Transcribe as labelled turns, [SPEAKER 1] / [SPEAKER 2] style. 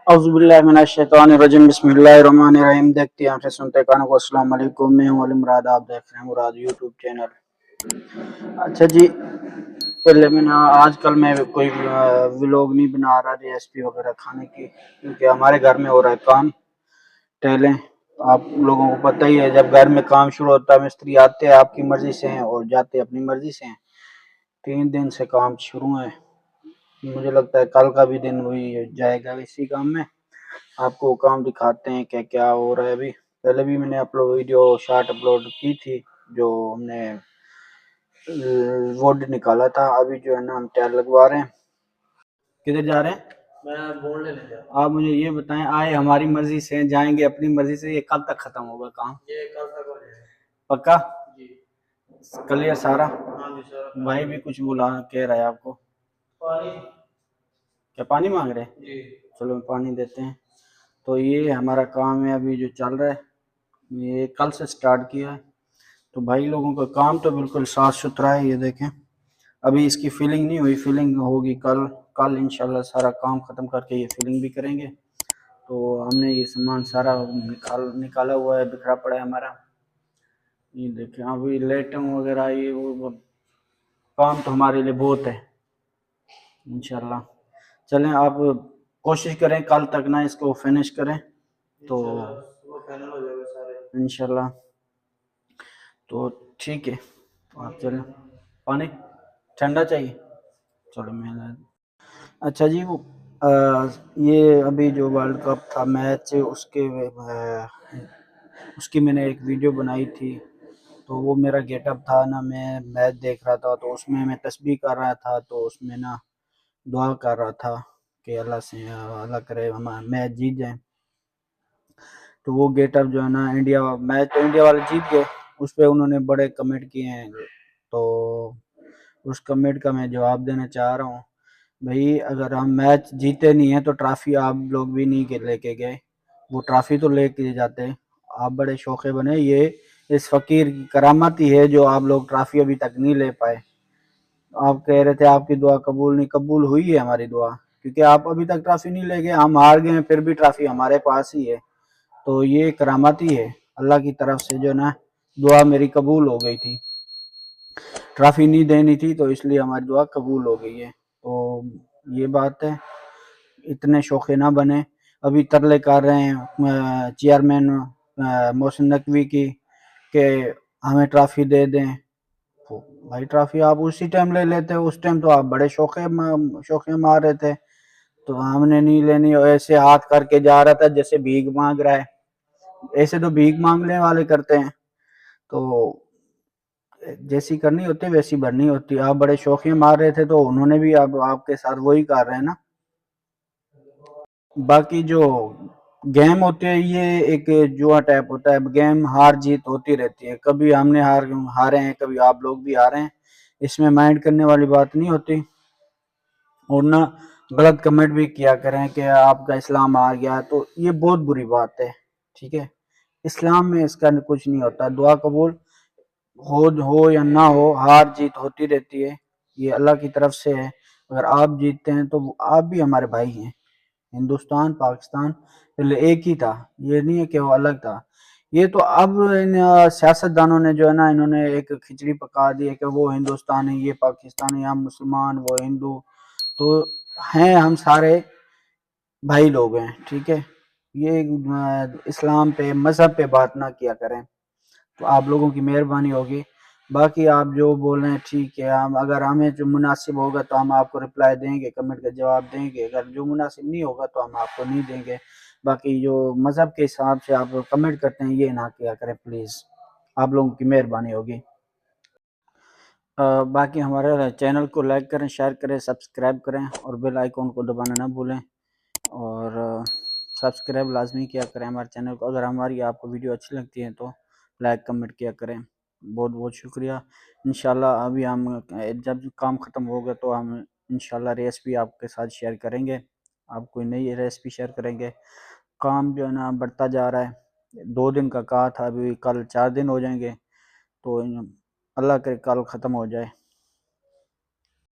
[SPEAKER 1] औज़ुबिल्लाहिमिनश्शैतानिर्रजीम बिस्मिल्लाहिर्रहमानिर्रहीम। देखते हैं आंखें सुनते कानों को। अस्सलाम वालेकुम, मैं हूं अली मुराद, आप देख रहे हैं मुराद यूट्यूब चैनल। अच्छा जी, पहले आजकल मैं कोई व्लॉग नहीं बना रहा रेसिपी वगैरह खाने की, क्योंकि हमारे घर में हो रहा है काम टहलें। आप लोगों को पता ही है, जब घर में काम शुरू होता है मिस्त्री आते हैं आपकी मर्जी से हैं और जाते हैं अपनी मर्जी से हैं। 3 दिन से काम शुरू है, मुझे लगता है कल का भी दिन वही जाएगा इसी काम में। आपको काम दिखाते हैं क्या क्या हो रहा है। अभी पहले भी मैंने अपलोड वीडियो शॉर्ट अपलोड की थी, जो हमने वुड निकाला था। अभी जो है ना हम टायर लगवा रहे हैं। किधर जा रहे हैं? मैं बोर्ड लेने जा रहा हूं। आप मुझे ये बताएं, आए हमारी मर्जी से जाएंगे अपनी मर्जी से, ये कब तक खत्म होगा काम? ये कल तक हो जाएगा। पक्का जी? क्लियर सारा? हाँ जी सर। भाई भी कुछ बुला कह रहा है आपको। पानी? क्या पानी मांग रहे हैं जी? चलो पानी देते हैं। तो ये हमारा काम है अभी जो चल रहा है, ये कल से स्टार्ट किया है। तो भाई लोगों का काम तो बिल्कुल साफ सुथरा है। ये देखें, अभी इसकी फिलिंग नहीं हुई, फिलिंग होगी कल। कल इंशाल्लाह सारा काम ख़त्म करके ये फिलिंग भी करेंगे। तो हमने ये सामान सारा निकाला हुआ है, बिखरा पड़ा है हमारा। ये देखें, अभी लाइटिंग वगैरह ये वो काम तो हमारे लिए बहुत है इंशाल्लाह। चलें, आप कोशिश करें कल तक ना इसको फिनिश करें तो फाइनल हो जाएगा सारे इंशाल्लाह। तो ठीक है, आप चलें। पानी ठंडा चाहिए? चलो मैं अच्छा जी, वो ये अभी जो वर्ल्ड कप था मैच, उसकी मैंने एक वीडियो बनाई थी। तो वो मेरा गेटअप था ना, मैं मैच देख रहा था तो उसमें मैं तस्बीह कर रहा था। तो उसमें ना दुआ कर रहा था कि अल्लाह से अल्लाह करे हमारा मैच जीत जाए। तो वो गेटअप जो है ना, इंडिया मैच तो इंडिया वाले जीत गए, उस पर उन्होंने बड़े कमेंट किए हैं। तो उस कमेंट का मैं जवाब देना चाह रहा हूँ। भाई, अगर हम मैच जीते नहीं है तो ट्रॉफी आप लोग भी नहीं लेके गए, वो ट्रॉफी तो लेके जाते। आप बड़े शौके बने, ये इस फकीर की करामत ही है जो आप लोग ट्रॉफी अभी तक नहीं ले पाए। आप कह रहे थे आपकी दुआ कबूल नहीं, कबूल हुई है हमारी दुआ, क्योंकि आप अभी तक ट्रॉफी नहीं ले गए। हम हार गए फिर भी ट्रॉफी हमारे पास ही है। तो ये करामत ही है अल्लाह की तरफ से, जो ना दुआ मेरी कबूल हो गई थी। ट्रॉफी नहीं देनी थी तो इसलिए हमारी दुआ कबूल हो गई है। तो ये बात है, इतने शौक़े ना बने। अभी तरले कर रहे हैं चेयरमैन मोहसिन नकवी की कि हमें ट्रॉफी दे दें। तो भाई ट्रॉफी आप उसी टाइम ले लेते, उस टाइम तो आप बड़े शौक़े मार रहे थे। तो हमने नहीं लेनी, ऐसे हाथ करके जा रहा था जैसे भीख मांग रहा है। ऐसे तो भीख मांगने वाले करते हैं। तो जैसी करनी होती है वैसी भरनी होती है। आप बड़े शौकीन मार रहे थे तो उन्होंने भी अब आपके साथ वही कर रहे हैं ना। बाकी जो गेम होते हैं ये एक जुआ टाइप होता है, गेम हार जीत होती रहती है। कभी हमने हारे हैं, कभी आप लोग भी हारे हैं, इसमें माइंड करने वाली बात नहीं होती। और ना गलत कमेंट भी किया करें कि आपका इस्लाम आ गया, तो ये बहुत बुरी बात है। ठीक है, इस्लाम में इसका कुछ नहीं होता। दुआ कबूल हो या ना हो, हार जीत होती रहती है, ये अल्लाह की तरफ से है। अगर आप जीतते हैं तो आप भी हमारे भाई हैं। हिंदुस्तान पाकिस्तान पहले एक ही था, ये नहीं है कि वो अलग था। ये तो अब इन सियासतदानों ने जो है ना, इन्होंने एक खिचड़ी पका दी है कि वो हिंदुस्तान है, ये पाकिस्तान है, हम मुसलमान वो हिंदू। तो हैं, हम सारे भाई लोग हैं। ठीक है, ये इस्लाम पे मजहब पे बात ना किया करें, तो आप लोगों की मेहरबानी होगी। बाकी आप जो बोल रहे हैं ठीक है, हम अगर हमें जो मुनासिब होगा तो हम आपको रिप्लाई देंगे, कमेंट का जवाब देंगे। अगर जो मुनासिब नहीं होगा तो हम आपको नहीं देंगे। बाकी जो मज़हब के हिसाब से आप कमेंट करते हैं ये ना किया करें प्लीज़, आप लोगों की मेहरबानी होगी। बाकी हमारे चैनल को लाइक करें, शेयर करें, सब्सक्राइब करें और बेल आइकॉन को दबाना ना भूलें। और सब्सक्राइब लाजमी किया करें हमारे चैनल को। अगर हमारी आपको वीडियो अच्छी लगती है तो लाइक कमेंट किया करें। बहुत बहुत शुक्रिया। इंशाल्लाह अभी हम जब काम ख़त्म होगा तो हम इंशाल्लाह रेसिपी आपके साथ शेयर करेंगे, आप कोई नई रेसिपी शेयर करेंगे। काम जो है ना बढ़ता जा रहा है, 2 दिन का कहा था, अभी कल 4 दिन हो जाएंगे। तो अल्लाह करे कल ख़त्म हो जाए।